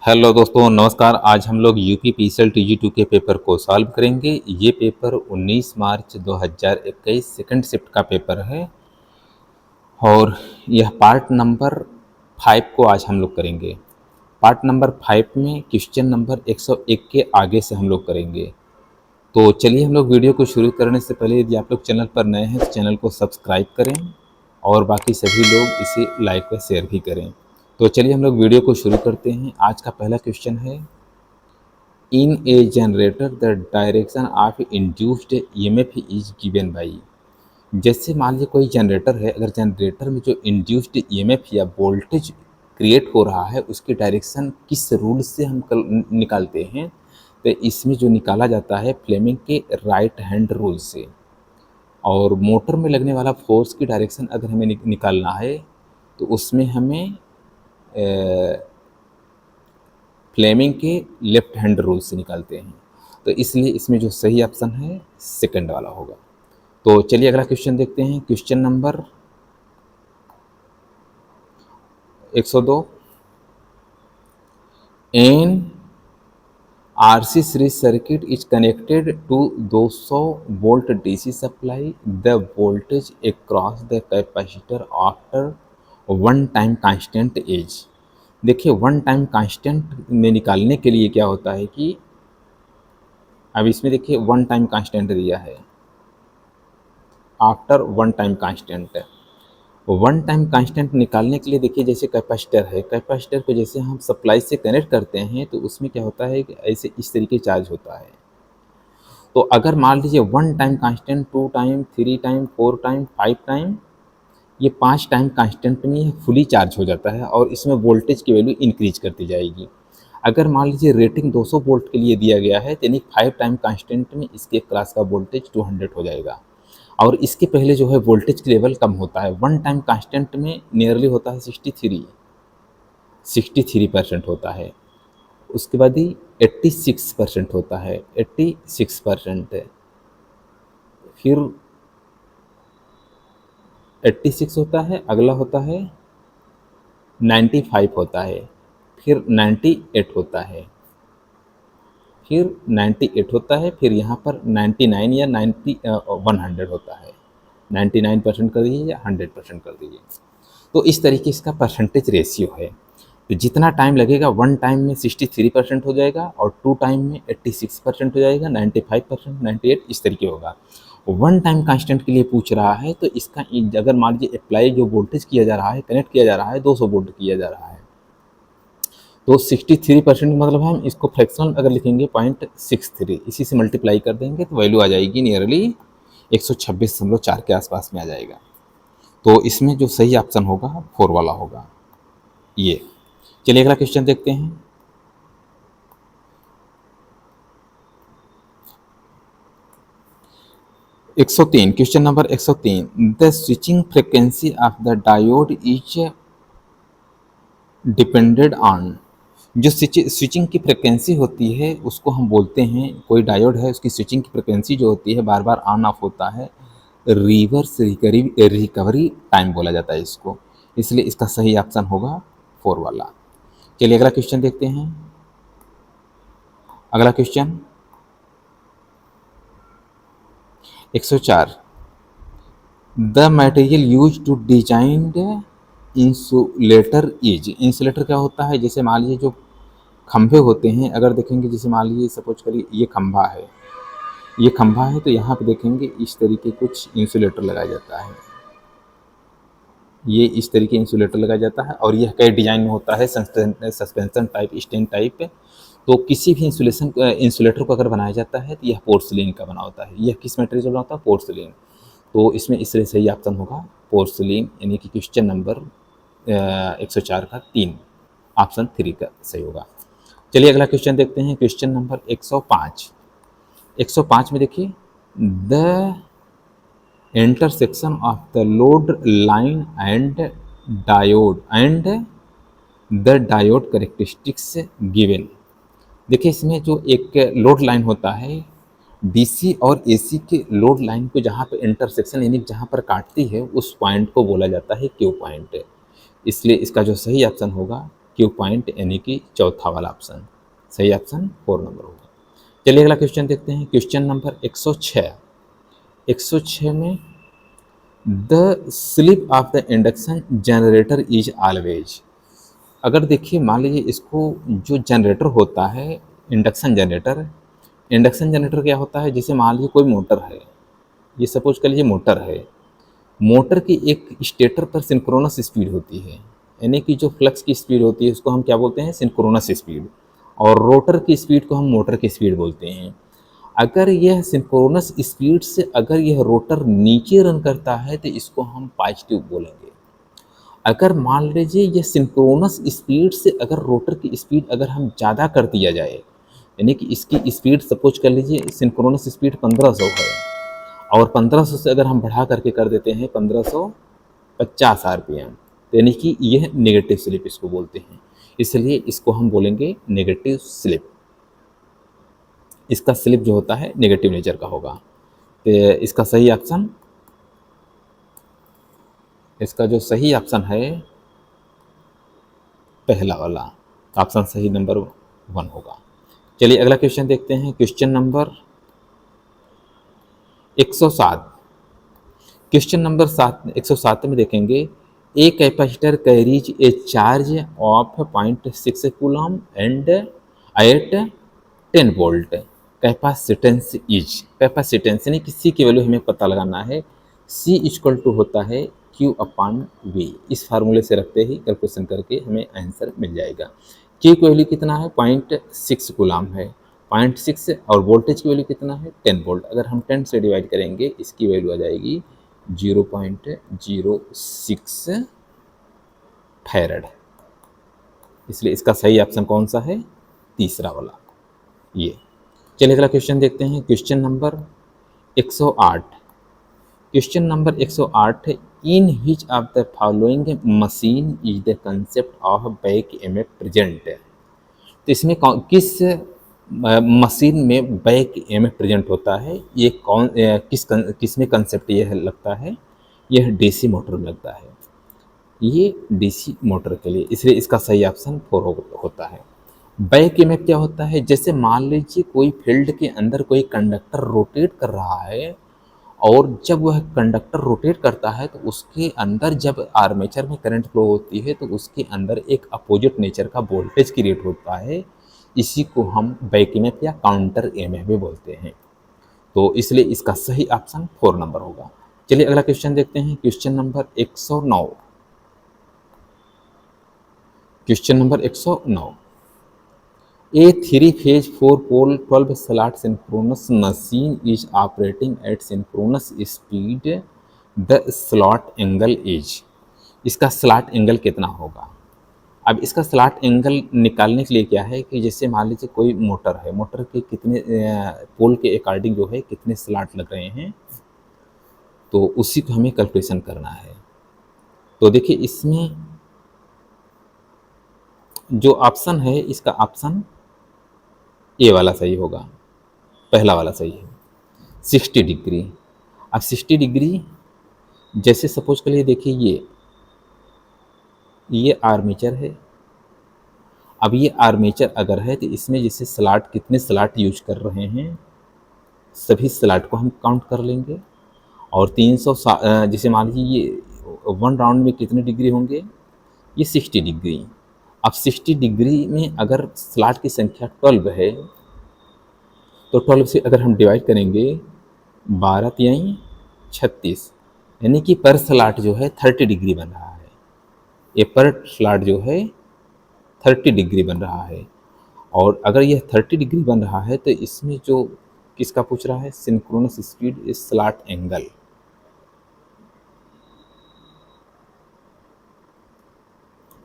Hello दोस्तों, नमस्कार। आज हम लोग यूपी पीएसएल टीजी 2 के पेपर को सॉल्व करेंगे। ये पेपर 19 मार्च 2021 सेकंड शिफ्ट का पेपर है और यह पार्ट नंबर 5 को आज हम लोग करेंगे। पार्ट नंबर 5 में क्वेश्चन नंबर 101 के आगे से हम लोग करेंगे। तो चलिए हम लोग वीडियो को शुरू करने से पहले यदि आप लोग चैनल पर नए हैं तो चैनल को सब्सक्राइब करें और बाकी सभी लोग इसे लाइक व शेयर भी करें। तो चलिए हम लोग वीडियो को शुरू करते हैं। आज का पहला क्वेश्चन है, in a generator the direction of induced EMF is given by. जैसे मान लीजिए कोई जनरेटर है, अगर जनरेटर में जो इंड्यूस्ड ईएमएफ या वोल्टेज क्रिएट हो रहा है उसकी डायरेक्शन किस रूल से हम निकालते हैं, तो इसमें जो निकाला जाता है फ्लेमिंग के राइट हैंड रूल से। और मोटर में लगने वाला फोर्स की डायरेक्शन अगर हमें निकालना है तो उसमें हमें फ्लेमिंग के लेफ्ट हैंड रूल से निकालते हैं। तो इसलिए इसमें जो सही ऑप्शन है सेकंड वाला होगा। तो चलिए अगला क्वेश्चन देखते हैं। Question number 102, an RC series circuit is connected to 200 volt DC supply, the voltage across the capacitor after one time constant is. देखिए वन टाइम कांस्टेंट में निकालने के लिए क्या होता है कि अब इसमें देखिए वन टाइम कांस्टेंट दिया है after one time constant. One time constant निकालने के लिए देखिए जैसे कैपेसिटर है, कैपेसिटर को जैसे हम सप्लाई से कनेक्ट करते हैं तो उसमें क्या होता है कि ऐसे इस तरीके चार्ज होता है। तो अगर मान लीजिए one time constant, 2 time, 3 time, 4 time, 5 time, ये 5 टाइम कांस्टेंट में ये फुली चार्ज हो जाता है और इसमें वोल्टेज की वैल्यू इंक्रीज करती जाएगी। अगर मान लीजिए रेटिंग 200 वोल्ट के लिए दिया गया है तो यानी 5 टाइम कांस्टेंट में इसके क्रॉस का वोल्टेज 200 हो जाएगा और इसके पहले जो है वोल्टेज की लेवल कम होता है। वन टाइम कांस्टेंट में नियरली होता है 63% होता है। उसके बाद ही 86% होता है, 86%। फिर 86 होता है, अगला होता है 95 होता है, फिर 98 होता है, फिर 98 होता है, फिर यहाँ पर 99 या 100 होता है। 99% कर दीजिए या 100% कर दीजिए। तो इस तरीके से इसका परसेंटेज रेशियो है। तो जितना टाइम लगेगा, वन टाइम में 63% हो जाएगा और 2 टाइम में 86% हो जाएगा, 95%, 98 इस तरीके होगा। वन टाइम कांस्टेंट के लिए पूछ रहा है तो इसका अगर मान लीजिए अप्लाई जो वोल्टेज किया जा रहा है, कनेक्ट किया जा रहा है, 200 वोल्ट किया जा रहा है, तो 63% मतलब हम इसको फ्रैक्शनल अगर लिखेंगे 0.63, इसी से मल्टीप्लाई कर देंगे तो वैल्यू आ जाएगी नियरली 126.4 के आसपास में आ जाएगा। तो इसमें जो सही ऑप्शन होगा 4 वाला होगा ये। चलिए अगला क्वेश्चन देखते हैं। Question number 103, the switching frequency of the diode is depended on. जो स्विचिंग की फ्रिक्वेंसी होती है उसको हम बोलते हैं, कोई डायोड है उसकी स्विचिंग की फ्रिक्वेंसी जो होती है बार बार ऑन ऑफ होता है, रिवर्स रिकवरी टाइम बोला जाता है इसको। इसलिए इसका सही ऑप्शन होगा 4 वाला। चलिए अगला क्वेश्चन देखते हैं। अगला question 104, the material use to design insulator is. Insulator क्या होता है, जैसे मान लीजिए जो खंभे होते हैं, अगर देखेंगे जैसे मान लीजिए सपोज करिए ये खंभा है, ये खंभा है तो यहाँ पे देखेंगे इस तरीके कुछ इंसुलेटर लगाया जाता है, ये इस तरीके इंसुलेटर लगाया जाता है और यह कई डिजाइन में होता है, सस्पेंशन टाइप, स्टैंड टाइप। तो किसी भी इंसुलेटर को अगर बनाया जाता है तो यह पोर्सिलिन का बना होता है। यह किस मटेरियल से बना होता है? पोर्सिलिन। तो इसमें इसलिए सही ऑप्शन होगा पोर्सिलिन, यानी कि क्वेश्चन नंबर 104 का 3 ऑप्शन 3 का सही होगा। चलिए अगला क्वेश्चन देखते हैं। Question number 105। 105 में देखिए, the intersection of the load line and diode and the diode characteristics given. देखिए इसमें जो एक लोड लाइन होता है, डीसी और एसी के लोड लाइन को जहाँ पे इंटरसेक्शन यानी जहाँ पर काटती है उस पॉइंट को बोला जाता है क्यू पॉइंट। इसलिए इसका जो सही ऑप्शन होगा क्यू पॉइंट यानी कि चौथा वाला ऑप्शन, सही ऑप्शन 4 नंबर होगा। चलिए अगला क्वेश्चन देखते हैं, क्वेश्चन नंबर 106। 106 में the slip of the induction generator is always. अगर देखिए मान लीजिए इसको, जो जनरेटर होता है इंडक्शन जनरेटर, इंडक्शन जनरेटर क्या होता है, जैसे मान लीजिए कोई मोटर है, ये सपोज कर लीजिए मोटर है, मोटर की एक स्टेटर पर सिंक्रोनस स्पीड होती है, यानी कि जो फ्लक्स की स्पीड होती है उसको हम क्या बोलते हैं, सिंक्रोनस स्पीड, और रोटर की स्पीड को हम मोटर की स्पीड बोलते हैं। अगर यह सिंक्रोनस स्पीड से अगर यह रोटर नीचे रन करता है तो इसको हम पॉजिटिव बोलेंगे। अगर मान लीजिए यह सिंक्रोनस स्पीड से अगर रोटर की स्पीड अगर हम ज़्यादा कर दिया जाए, यानी कि इसकी स्पीड सपोज कर लीजिए सिंक्रोनस स्पीड 1500 है, और 1500 से अगर हम बढ़ा करके कर देते हैं 1550 आरपीएम, तो यानी कि यह नेगेटिव स्लिप इसको बोलते हैं, इसलिए इसको हम बोलेंगे नेगेटिव स्लिप। इसका स्लिप जो होता है नेगेटिव नेचर का होगा। तो इसका सही ऑप्शन, इसका जो सही ऑप्शन है पहला वाला ऑप्शन सही नंबर 1 होगा। चलिए अगला क्वेश्चन देखते हैं, क्वेश्चन नंबर 107। क्वेश्चन नंबर 107 में देखेंगे, a capacitor carries a charge of 0.6 coulomb and at 10 volt, capacitance is, capacitance यानी किसी की वैल्यू हमें पता लगाना है, सी इक्वल टू होता है क्यू अपॉन वी। इस फार्मूले से रखते ही कैलकुलेशन करके हमें आंसर मिल जाएगा। क्यू की वैल्यू कितना है, 0.6 कूलम है, 0.6, और वोल्टेज की वैल्यू कितना है 10 वोल्ट। अगर हम 10 से डिवाइड करेंगे इसकी वैल्यू आ जाएगी 0.06 फैरड, इसलिए इसका सही ऑप्शन कौन सा है, तीसरा वाला ये। चलिए अगला क्वेश्चन देखते हैं, क्वेश्चन नंबर 108। क्वेश्चन नंबर 108 है, in which of the following machine is the concept of back EMF present. तो इसमें किस मशीन में बैक ईएमएफ प्रेजेंट होता है, ये कौन किस में कंसेप्ट यह लगता है, यह डीसी मोटर में लगता है, ये डीसी मोटर के लिए, इसलिए इसका सही ऑप्शन 4 होता है। बैक ईएमएफ क्या होता है, जैसे मान लीजिए कोई फील्ड के अंदर कोई कंडक्टर रोटेट कर रहा है, और जब वह कंडक्टर रोटेट करता है तो उसके अंदर जब आर्मेचर में करंट फ्लो होती है तो उसके अंदर एक अपोजिट नेचर का वोल्टेज क्रिएट होता है, इसी को हम बैक ईएमएफ या काउंटर ईएमएफ भी बोलते हैं। तो इसलिए इसका सही ऑप्शन 4 नंबर होगा। चलिए अगला क्वेश्चन देखते हैं, question number 109। Question number 109, a 3 phase 4 pole 12 slot synchronous machine is operating at synchronous speed, the slot angle is. इसका स्लॉट एंगल कितना होगा। अब इसका स्लॉट एंगल निकालने के लिए क्या है कि जैसे मान लीजिए कोई मोटर है, मोटर के कितने पोल के अकॉर्डिंग जो है कितने स्लॉट लग रहे हैं, तो उसी को हमें कैलकुलेशन करना है। तो देखिए इसमें जो ऑप्शन है इसका ऑप्शन ए वाला सही होगा, पहला वाला सही है, 60 डिग्री। अब 60 डिग्री जैसे सपोज कर लिए, देखिए ये आर्मेचर है। अब ये आर्मेचर अगर है तो इसमें जैसे स्लॉट कितने स्लॉट यूज कर रहे हैं, सभी स्लॉट को हम काउंट कर लेंगे, और 300 जैसे मान लीजिए ये 1 राउंड में कितने डिग्री होंगे, ये 60 डिग्री। अब 60 डिग्री में अगर स्लॉट की संख्या 12 है तो 12 से अगर हम डिवाइड करेंगे 12 तिहाई 36, यानी कि पर स्लॉट जो है 30 डिग्री बन रहा है। ये पर स्लॉट जो है 30 डिग्री बन रहा है, और अगर यह 30 डिग्री बन रहा है तो इसमें जो किसका पूछ रहा है, synchronous speed is slot angle.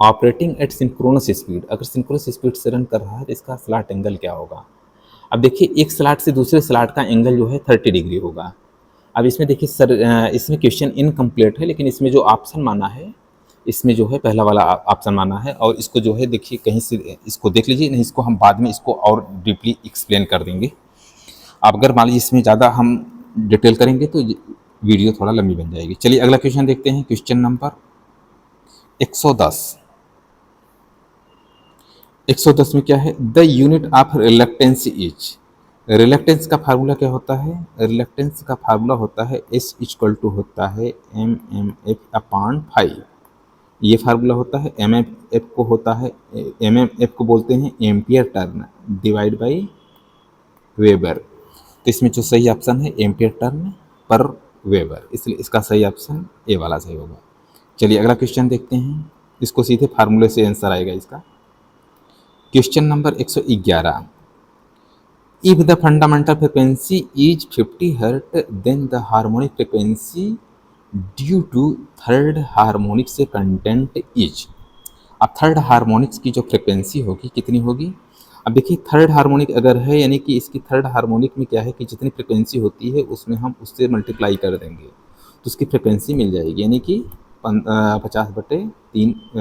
Operating at synchronous speed, अगर सिंक्रोनस स्पीड से रन कर रहा है तो इसका स्लॉट एंगल क्या होगा। अब देखिए एक स्लॉट से दूसरे स्लॉट का एंगल जो है 30 डिग्री होगा। अब इसमें देखिए सर, इसमें क्वेश्चन इनकम्प्लीट है, लेकिन इसमें जो ऑप्शन माना है, इसमें जो है पहला वाला ऑप्शन माना है, और इसको जो है देखिए कहीं से इसको देख लीजिए, नहीं इसको हम बाद में इसको और डीपली एक्सप्लेन कर देंगे। आप अगर मान लीजिए इसमें ज़्यादा हम डिटेल करेंगे तो वीडियो थोड़ा लंबी बन जाएगी। चलिए अगला क्वेश्चन देखते हैं, क्वेश्चन नंबर 110। 110 में क्या है, the unit of reluctance is, reluctance का फार्मूला क्या होता है, रिलक्टेंस का फार्मूला होता है एस इक्वल टू होता है एम एम एफ अपॉन 5। ये फार्मूला होता है, एम एफ एफ को होता है, एम एम एफ को बोलते हैं ampere turn divide by weber. तो इसमें जो सही ऑप्शन है एम्पियर टर्न पर वेबर, इसलिए इसका सही ऑप्शन ए वाला सही होगा। चलिए अगला क्वेश्चन देखते हैं, इसको सीधे फार्मूले से आंसर आएगा इसका। Question number 111, if the fundamental frequency is 50 hertz then the harmonic frequency due to third harmonic से कंटेंट इज। अब थर्ड हार्मोनिक्स की जो फ्रिक्वेंसी होगी कितनी होगी। अब देखिए थर्ड हार्मोनिक अगर है यानी कि इसकी थर्ड हार्मोनिक में क्या है कि जितनी फ्रिक्वेंसी होती है उसमें हम उससे मल्टीप्लाई कर देंगे तो उसकी फ्रिक्वेंसी मिल जाएगी, यानी कि 50/3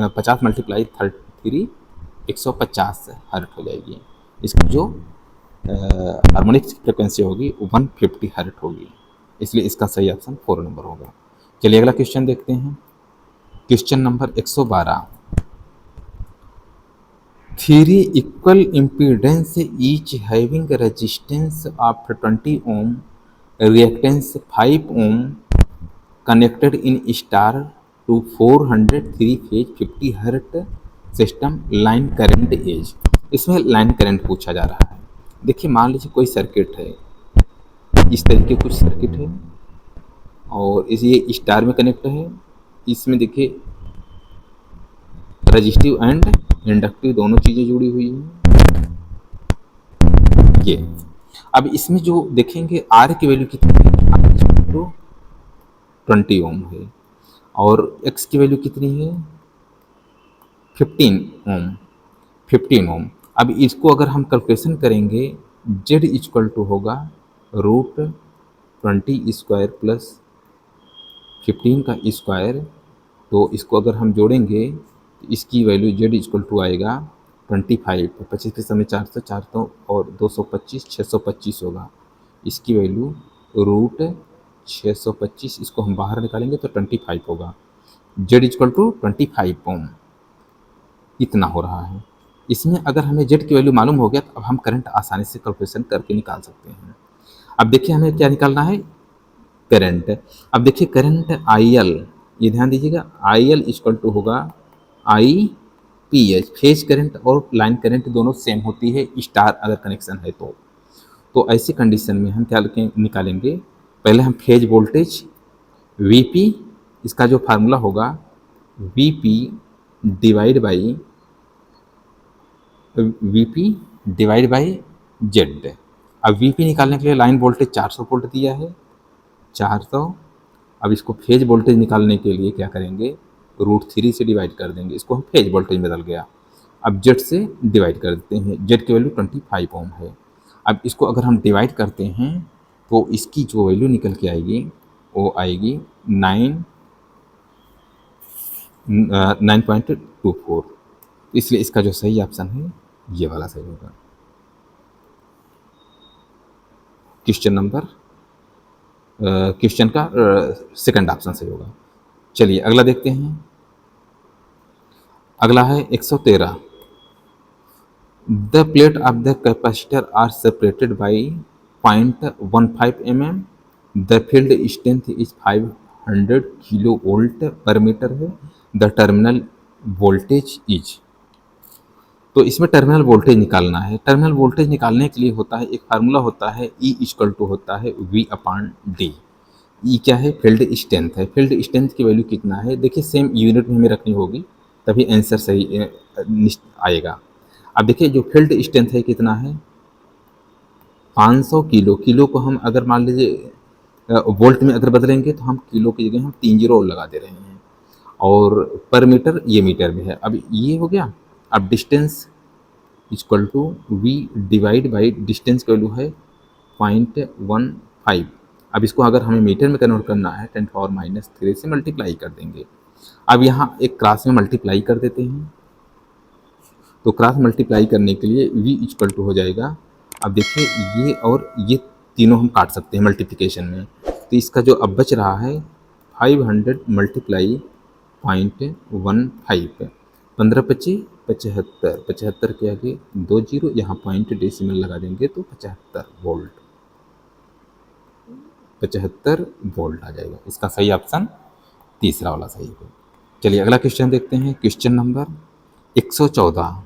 50 मल्टीप्लाई 33 150 हर्ट हो जाएगी। इसकी जो हार्मोनिक्स की फ्रिक्वेंसी होगी 150 हर्ट होगी, इसलिए इसका सही ऑप्शन 4 नंबर होगा। चलिए अगला क्वेश्चन देखते हैं, question number 112, three equal impedance each having resistance of 20 ohm, reactance 5 ohm, connected in star to 400 three phase 50 hertz system, line current is. इसमें लाइन करंट पूछा जा रहा है। देखिए मान लीजिए कोई सर्किट है, इस तरीके कुछ सर्किट है और इस ये स्टार में कनेक्ट है, इसमें देखिए रजिस्टिव एंड इंडक्टिव दोनों चीज़ें जुड़ी हुई हैं ये। अब इसमें जो देखेंगे आर की वैल्यू कितनी है, तो 20 ओम है और एक्स की वैल्यू कितनी है 15 ओम। अब इसको अगर हम कैलकुलेशन करेंगे जेड इक्वल टू होगा √20² प्लस 15 का स्क्वायर, तो इसको अगर हम जोड़ेंगे तो इसकी वैल्यू जेड इक्वल टू आएगा 25, 25 के समय 400 4 तो और 225 625 होगा। इसकी वैल्यू √625, इसको हम बाहर निकालेंगे तो 25 होगा। जेड इक्वल टू 25 ओम इतना हो रहा है। इसमें अगर हमें जेड की वैल्यू मालूम हो गया तो अब हम करंट आसानी से कैलकुलेशन करके निकाल सकते हैं। अब देखिए हमें क्या निकालना है, करंट। अब देखिए करंट आई एल, ये ध्यान दीजिएगा, आई एल इक्वल टू होगा I P H. Phase current और लाइन करंट दोनों सेम होती है स्टार अगर कनेक्शन है तो ऐसी कंडीशन में हम क्या निकालेंगे, पहले हम फेज वोल्टेज वी पी, इसका जो फार्मूला होगा V P divide by Z. अब वी पी निकालने के लिए लाइन वोल्टेज 400 वोल्ट दिया है 400। अब इसको फेज वोल्टेज निकालने के लिए क्या करेंगे, √3 से डिवाइड कर देंगे, इसको हम फेज वोल्टेज में बदल गया। अब जेड से डिवाइड कर देते हैं, जेड की वैल्यू 25 ओम है। अब इसको अगर हम डिवाइड करते हैं तो इसकी जो वैल्यू निकल के आएगी वो आएगी 9.24, इसलिए इसका जो सही ऑप्शन है ये वाला सही होगा। क्वेश्चन का सेकंड ऑप्शन सही होगा। चलिए अगला देखते हैं, अगला है 113, the plate of the capacitor are separated by 0.15 mm, the field strength is 500 kilo volt per metre है, द टर्मिनल वोल्टेज इज। तो इसमें टर्मिनल वोल्टेज निकालना है। टर्मिनल वोल्टेज निकालने के लिए होता है एक फार्मूला होता है ई इक्वल टू होता है वी अपॉन डी। ई क्या है, फील्ड स्ट्रेंथ है। फील्ड स्ट्रेंथ की वैल्यू कितना है, देखिए सेम यूनिट में हमें रखनी होगी तभी आंसर सही आएगा। अब देखिए जो फील्ड स्ट्रेंथ है कितना है 500 किलो। किलो को हम अगर मान लीजिए वोल्ट में अगर बदलेंगे तो हम किलो की जगह हम 3 जीरो और लगा दे रहे हैं, और पर मीटर ये मीटर में है। अब ये हो गया। अब distance equal to V divide by distance की वैल्यू है 0.15। अब इसको अगर हमें मीटर में कन्वर्ट करना है 10⁻³ से मल्टीप्लाई कर देंगे। अब यहाँ एक क्रॉस में मल्टीप्लाई कर देते हैं, तो क्रॉस मल्टीप्लाई करने के लिए v इक्वल टू हो जाएगा। अब देखिए ये और ये तीनों हम काट सकते हैं मल्टीप्लिकेशन में, तो इसका जो अब बच रहा है 500 मल्टीप्लाई 0.15, 15 25 75, 75 के आगे 2 जीरो, यहाँ पॉइंट डेसिमल लगा देंगे तो 75 वोल्ट, 75 वोल्ट आ जाएगा। इसका सही ऑप्शन तीसरा वाला सही है। चलिए अगला क्वेश्चन देखते हैं, question number 114।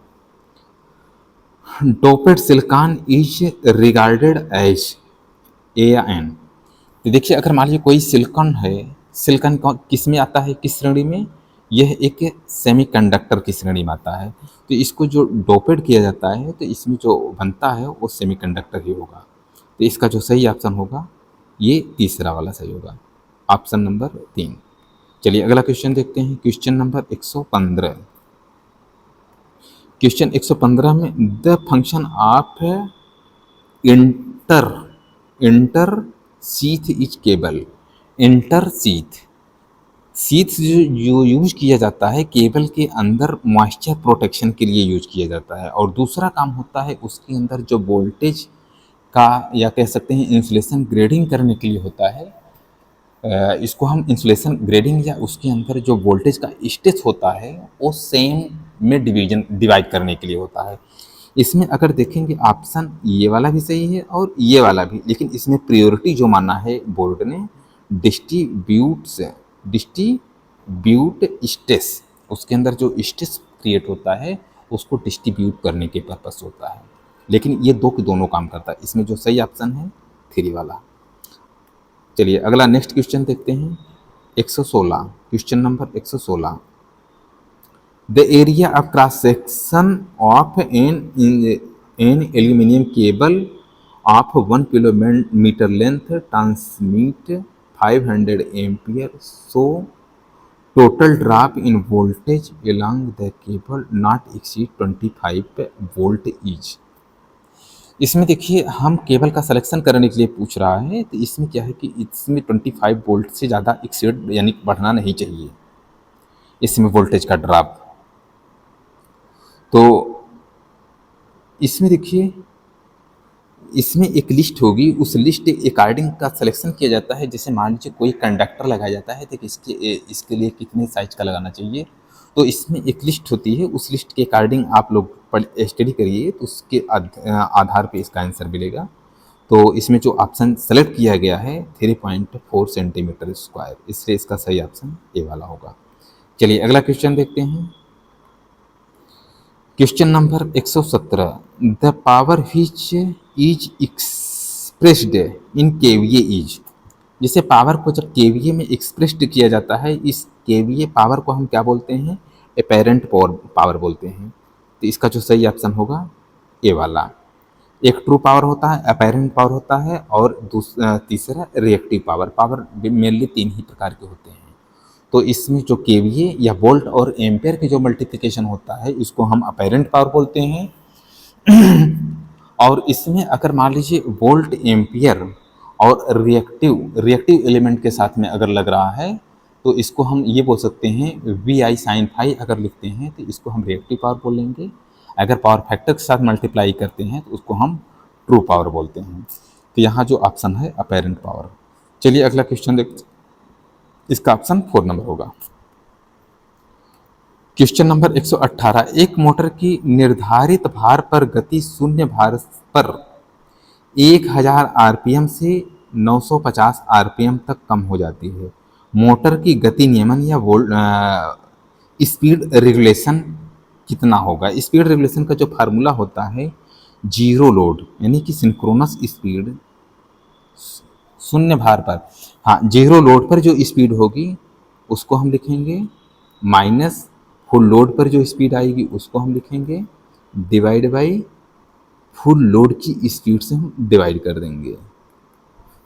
Doped silicon is regarded as a या एन। तो देखिए अगर मान लीजिए कोई सिलिकॉन है, सिलिकॉन किस में आता है, किस श्रेणी में, यह एक सेमीकंडक्टर की श्रेणी में आता है। तो इसको जो डोपेड किया जाता है तो इसमें जो बनता है वो सेमीकंडक्टर ही होगा। तो इसका जो सही ऑप्शन होगा ये तीसरा वाला सही होगा, ऑप्शन नंबर 3। चलिए अगला क्वेश्चन देखते हैं, क्वेश्चन नंबर 115। क्वेश्चन 115 में the function of inter inter sheath is cable. Inter sheath, sheath जो यूज किया जाता है केबल के अंदर मॉइस्चर प्रोटेक्शन के लिए यूज किया जाता है, और दूसरा काम होता है उसके अंदर जो वोल्टेज का या कह सकते हैं इंसुलेशन ग्रेडिंग करने के लिए होता है। इसको हम इंसुलेशन ग्रेडिंग या उसके अंदर जो वोल्टेज का स्टेज होता है वो सेम में डिवाइड करने के लिए होता है। इसमें अगर देखेंगे ऑप्शन ये वाला भी सही है और ये वाला भी, लेकिन इसमें प्रायोरिटी जो माना है बोर्ड ने डिस्ट्रीब्यूट स्टेज, उसके अंदर जो स्टेज क्रिएट होता है उसको डिस्ट्रीब्यूट करने के पर्पस होता है, लेकिन ये दो के दोनों काम करता है। इसमें जो सही ऑप्शन है 3 वाला। चलिए अगला नेक्स्ट क्वेश्चन देखते हैं, 116, question number 116। The area of cross section of an aluminium cable of 1 kilometre length transmit 500 ampere, so total drop in voltage along the cable not exceed 25 volt each. इसमें देखिए हम cable का selection करने के लिए पूछ रहा है, तो इसमें क्या है कि इसमें 25 वोल्ट से ज़्यादा एक्सीड यानी बढ़ना नहीं चाहिए इसमें वोल्टेज का ड्रॉप। तो इसमें देखिए इसमें एक लिस्ट होगी, उस लिस्ट अकॉर्डिंग का सिलेक्शन किया जाता है। जैसे मान लीजिए कोई कंडक्टर लगाया जाता है तो इसके लिए कितने साइज का लगाना चाहिए, तो इसमें एक लिस्ट होती है, उस लिस्ट के अकॉर्डिंग आप लोग स्टडी करिए तो उसके आधार पे इसका आंसर मिलेगा। तो इसमें जो ऑप्शन सेलेक्ट किया गया है 3.4 सेंटीमीटर स्क्वायर, इसलिए इसका सही ऑप्शन ए वाला होगा। चलिए अगला क्वेश्चन देखते हैं, question number 117। The power which is expressed in KVA is. जिसे पावर को जब केवीए में एक्सप्रेस्ड किया जाता है, इस केवीए पावर को हम क्या बोलते हैं, अपेरेंट पावर बोलते हैं। तो इसका जो सही ऑप्शन होगा ए वाला। एक ट्रू पावर होता है, अपेरेंट पावर होता है, और तीसरा रिएक्टिव पावर। पावर मेनली 3 ही प्रकार के होते हैं। तो इसमें जो केवीए या वोल्ट और एम्पेयर की जो मल्टीप्लिकेशन होता है इसको हम अपेरेंट पावर बोलते हैं। और इसमें अगर मान लीजिए वोल्ट एम्पियर और रिएक्टिव एलिमेंट के साथ में अगर लग रहा है तो इसको हम ये बोल सकते हैं वी आई साइन फाई अगर लिखते हैं तो इसको हम रिएक्टिव पावर बोलेंगे। अगर पावर फैक्टर के साथ मल्टीप्लाई करते हैं तो उसको हम ट्रू पावर बोलते हैं। तो यहाँ जो ऑप्शन है अपेरेंट पावर। चलिए अगला क्वेश्चन देखते हैं, इसका ऑप्शन 4 नंबर होगा। Question number 118। एक मोटर की निर्धारित भार पर गति शून्य भार पर 1000 आरपीएम से 950 आरपीएम तक कम हो जाती है। मोटर की गति नियमन या स्पीड रेगुलेशन कितना होगा। स्पीड रेगुलेशन का जो फार्मूला होता है जीरो लोड यानी कि सिंक्रोनस स्पीड शून्य भार पर, हाँ जीरो लोड पर जो स्पीड होगी उसको हम लिखेंगे माइनस फुल लोड पर जो स्पीड आएगी उसको हम लिखेंगे डिवाइड बाई फुल लोड की स्पीड से हम डिवाइड कर देंगे।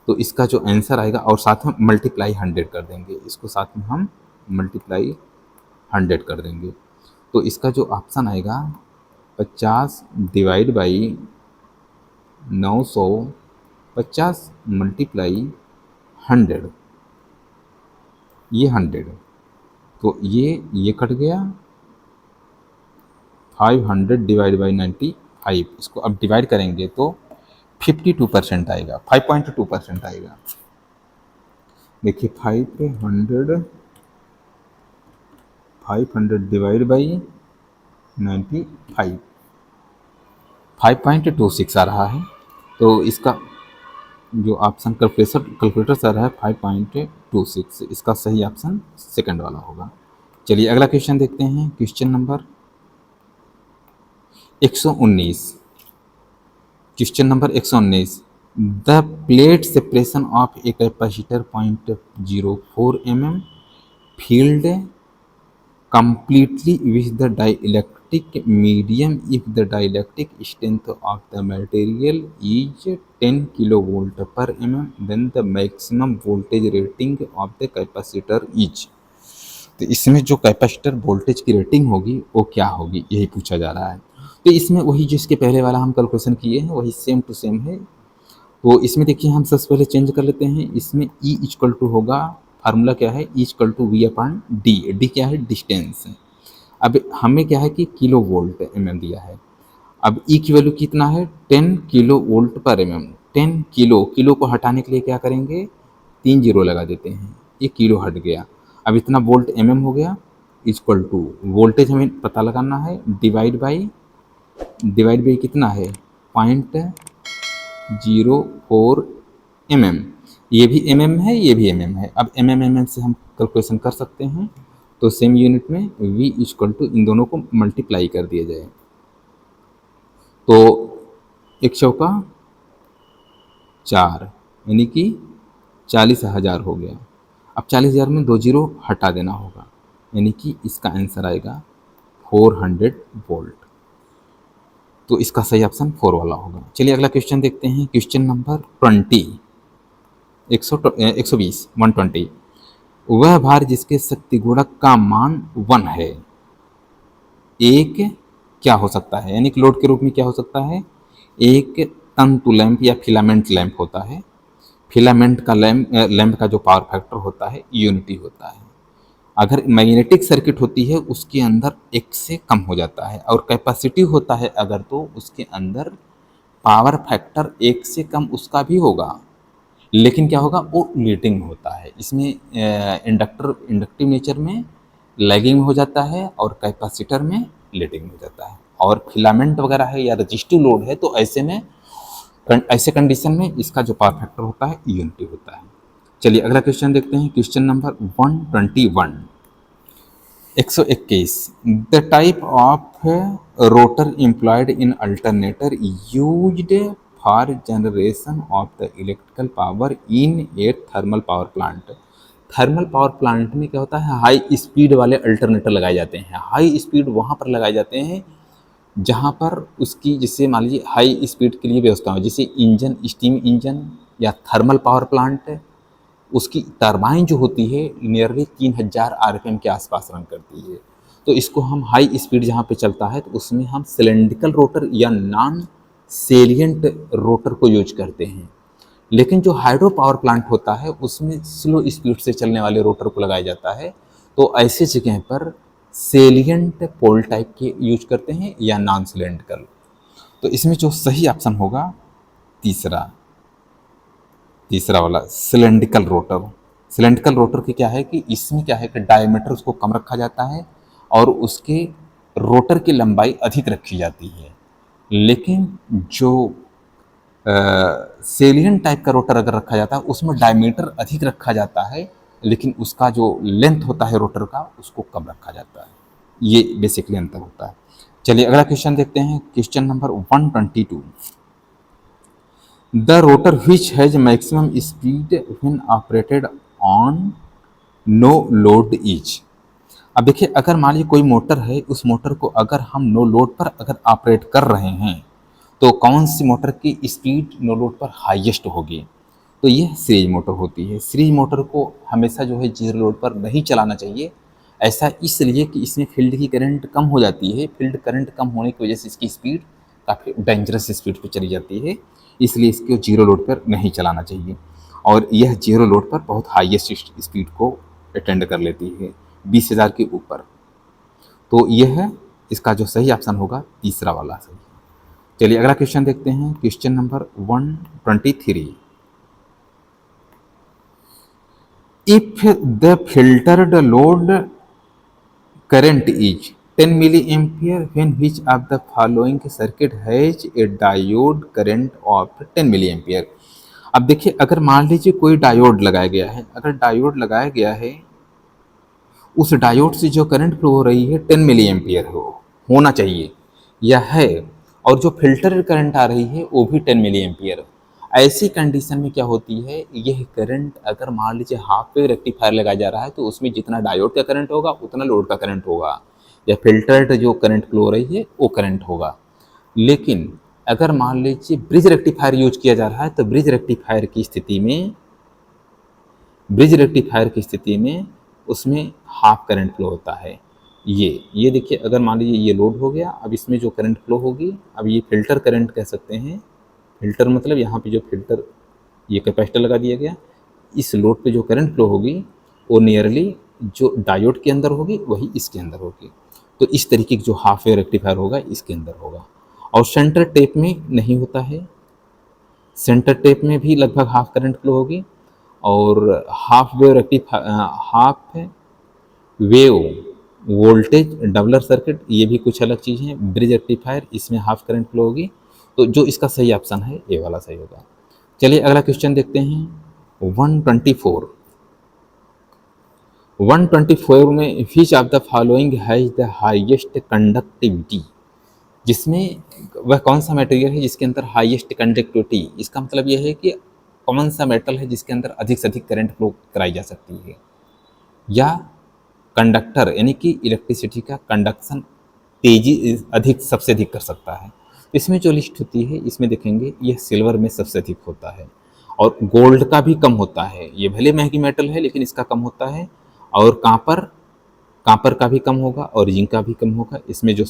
तो इसका जो आंसर आएगा, और साथ में मल्टीप्लाई 100 कर देंगे, इसको साथ में हम मल्टीप्लाई 100 कर देंगे। तो इसका जो ऑप्शन आएगा 50 डिवाइड बाई 950 मल्टीप्लाई 100, ये 100, तो ये कट गया 500 डिवाइड बाई 95, इसको अब डिवाइड करेंगे तो 52% आएगा, 5.2% आएगा। देखिए 500 डिवाइड बाई 95 5.26 आ रहा है। तो इसका जो ऑप्शन कैलकुलेटर से आ रहा है 5.26, इसका सही ऑप्शन सेकंड वाला होगा। चलिए अगला क्वेश्चन देखते हैं, question number 119। Question number 119, the plate separation of a capacitor 0.04 mm field completely with the dielectric medium if the dielectric strength of the material is 10 kilovolt per mm, then the maximum voltage rating of the capacitor is। तो इसमें जो capacitor voltage की rating होगी वो क्या होगी, यही पूछा जा रहा है। तो इसमें वही जो इसके पहले वाला हम कैलकुलेशन किए हैं वही सेम टू सेम है। तो इसमें देखिए हम सबसे पहले चेंज कर लेते हैं। इसमें E इक्वल टू होगा, फार्मूला क्या है, E equal to V upon D. D क्या है, डिस्टेंस। अब हमें क्या है कि किलो वोल्ट mm दिया है। अब E की वैल्यू कितना है, 10 किलो वोल्ट पर mm। 10 किलो, किलो को हटाने के लिए क्या करेंगे, 3 जीरो लगा देते हैं, ये किलो हट गया। अब इतना वोल्ट mm हो गया, इक्वल टू वोल्टेज हमें पता लगाना है, डिवाइड बाई कितना है, 0.04 mm। ये भी mm है, ये भी mm है। अब mm से हम कैलकुलेशन कर सकते हैं। तो सेम यूनिट में v इक्वल टू इन दोनों को मल्टीप्लाई कर दिया जाए। तो 1 चौका 4 यानी कि 40,000 हो गया। अब 40,000 में 2 जीरो हटा देना होगा, यानी कि इसका आंसर आएगा 400 वोल्ट। तो इसका सही ऑप्शन 4 वाला होगा। चलिए अगला क्वेश्चन देखते हैं, क्वेश्चन नंबर 120। वह भार जिसके शक्ति गुणक का मान 1 है, एक क्या हो सकता है, यानी कि लोड के रूप में क्या हो सकता है, एक तंतु लैंप या फिलामेंट लैंप होता है। फिलामेंट का लैंप का जो पावर फैक्टर होता है यूनिटी होता है। अगर मैग्नेटिक सर्किट होती है उसके अंदर 1 से कम हो जाता है, और कैपेसिटी होता है अगर तो उसके अंदर पावर फैक्टर 1 से कम उसका भी होगा, लेकिन क्या होगा, वो लीडिंग होता है। इसमें इंडक्टिव नेचर में लैगिंग हो जाता है और कैपेसिटर में लीडिंग हो जाता है। और फिलामेंट वगैरह है या रजिस्टिव लोड है तो ऐसे कंडीशन में इसका जो पावर फैक्टर होता है यूनिटी होता है। चलिए अगला क्वेश्चन देखते हैं, question number 121। 121, the type of rotor employed in alternator used for generation of the electrical power in A thermal power plant. Thermal power plant में क्या होता है, हाई स्पीड वाले अल्टरनेटर लगाए जाते हैं। हाई स्पीड वहाँ पर लगाए जाते हैं जहाँ पर उसकी, जैसे मान लीजिए हाई स्पीड के लिए व्यवस्था हो, जैसे इंजन, स्टीम इंजन या थर्मल पावर प्लांट, उसकी टरबाइन जो होती है नियरली 3000 आरपीएम के आसपास रन करती है। तो इसको हम हाई स्पीड जहाँ पे चलता है तो उसमें हम सिलेंड्रिकल रोटर या नॉन सेलिएंट रोटर को यूज करते हैं। लेकिन जो हाइड्रो पावर प्लांट होता है उसमें स्लो स्पीड से चलने वाले रोटर को लगाया जाता है। तो ऐसे जगह पर सेलिएंट पोल टाइप के यूज करते हैं या नॉन सिलेंड्रिकल। तो इसमें जो सही ऑप्शन होगा तीसरा वाला सिलेंड्रिकल रोटर। सिलेंड्रिकल रोटर की क्या है कि इसमें क्या है कि डायमीटर उसको कम रखा जाता है और उसके रोटर की लंबाई अधिक रखी जाती है। लेकिन जो सेलियन टाइप का रोटर अगर रखा जाता है उसमें डायमीटर अधिक रखा जाता है, लेकिन उसका जो लेंथ होता है रोटर का उसको कम रखा जाता है। ये बेसिकली अंतर होता है। चलिए अगला क्वेश्चन देखते हैं, question number 122। The rotor which has maximum speed when operated on no load is. अब देखिए अगर मान लीजिए कोई मोटर है, उस मोटर को अगर हम नो लोड पर अगर ऑपरेट कर रहे हैं तो कौन सी मोटर की स्पीड नो लोड पर हाईएस्ट होगी, तो यह सीरीज मोटर होती है। सीरीज मोटर को हमेशा जो है जीरो लोड पर नहीं चलाना चाहिए। ऐसा इसलिए कि इसमें फील्ड की करंट कम हो जाती है। फील्ड करंट कम होने की वजह से इसकी स्पीड काफ़ी डेंजरस स्पीड पर चली जाती है, इसलिए इसको जीरो लोड पर नहीं चलाना चाहिए। और यह जीरो लोड पर बहुत हाईएस्ट स्पीड को अटेंड कर लेती है, 20,000 के ऊपर। तो यह है इसका जो सही ऑप्शन होगा तीसरा वाला सही। चलिए अगला क्वेश्चन देखते हैं, question number 123। If the filtered load current is 10 milli ampere when which of the following circuit has a diode current of 10 milli ampere. अब देखिए, अगर मान लीजिए कोई डायोड लगाया गया है, अगर डायोड लगाया गया है, उस डायोड से जो करंट फ्लो हो रही है 10 मिली एम्पियर होना चाहिए या है, और जो फिल्टर करंट आ रही है वो भी 10 मिली एम्पियर। ऐसी कंडीशन में क्या होती है, यह करंट अगर मान लीजिए हाफ वेव रेक्टिफायर लगाया जा रहा है तो उसमें जितना डायोड का करंट होगा उतना लोड का करंट होगा, या फिल्टर्ड जो करंट फ्लो हो रही है वो करंट होगा। लेकिन अगर मान लीजिए ब्रिज रेक्टिफायर यूज किया जा रहा है तो ब्रिज रेक्टिफायर की स्थिति में उसमें हाफ करंट फ्लो होता है। ये देखिए, अगर मान लीजिए ये लोड हो गया, अब इसमें जो करंट फ्लो होगी, अब ये फिल्टर करंट कह सकते हैं। फिल्टर मतलब यहाँ पे जो फिल्टर, ये कैपेसिटर लगा दिया गया, इस लोड पे जो करंट फ्लो होगी वो नियरली जो डायोड के अंदर होगी वही इसके अंदर होगी। तो इस तरीके की जो हाफ वेव रेक्टिफायर होगा इसके अंदर होगा। और सेंटर टेप में नहीं होता है, सेंटर टेप में भी लगभग हाफ करंट फ्लो होगी। और half wave voltage doubler circuit, ये भी कुछ अलग चीज़ है। ब्रिज रेक्टिफायर, इसमें हाफ करंट फ्लो होगी। तो जो इसका सही ऑप्शन है ये वाला सही होगा। चलिए अगला क्वेश्चन देखते हैं। 124 में विच of the following has the highest conductivity, जिसमें वह कौन सा मटेरियल है जिसके अंदर हाईएस्ट कंडक्टिविटी, इसका मतलब यह है कि कौन सा मेटल है जिसके अंदर अधिक से अधिक करंट फ्लो कराई जा सकती है, या कंडक्टर यानी कि इलेक्ट्रिसिटी का कंडक्शन तेजी सबसे अधिक कर सकता है। इसमें जो लिस्ट होती है इसमें देखेंगे यह सिल्वर में सबसे अधिक होता है, और गोल्ड का भी कम होता है। ये भले महंगी मेटल है लेकिन इसका कम होता है। और कांपर का भी कम होगा और जिंक का भी कम होगा। इसमें जो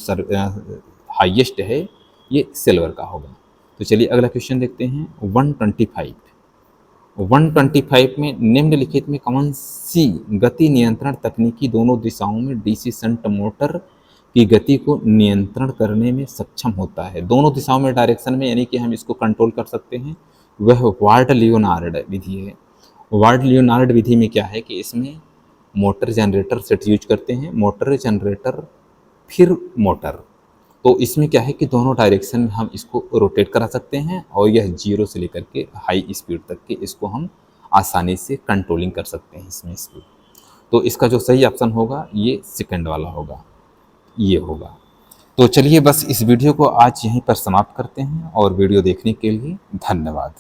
हाईएस्ट है ये सिल्वर का होगा। तो चलिए अगला क्वेश्चन देखते हैं। 125 में निम्नलिखित में कौन सी गति नियंत्रण तकनीकी दोनों दिशाओं में डीसी शंट मोटर की गति को नियंत्रण करने में सक्षम होता है। दोनों दिशाओं में डायरेक्शन में, यानी कि हम इसको कंट्रोल कर सकते हैं, वह वार्ड लियोनार्ड विधि है। वार्ड लियोनार्ड विधि में क्या है कि इसमें मोटर जनरेटर सेट यूज करते हैं, मोटर जनरेटर फिर मोटर। तो इसमें क्या है कि दोनों डायरेक्शन में हम इसको रोटेट करा सकते हैं, और यह 0 से लेकर के हाई स्पीड तक के इसको हम आसानी से कंट्रोलिंग कर सकते हैं इसमें स्पीड। तो इसका जो सही ऑप्शन होगा ये सेकंड वाला होगा, ये होगा। तो चलिए बस इस वीडियो को आज यहीं पर समाप्त करते हैं, और वीडियो देखने के लिए धन्यवाद।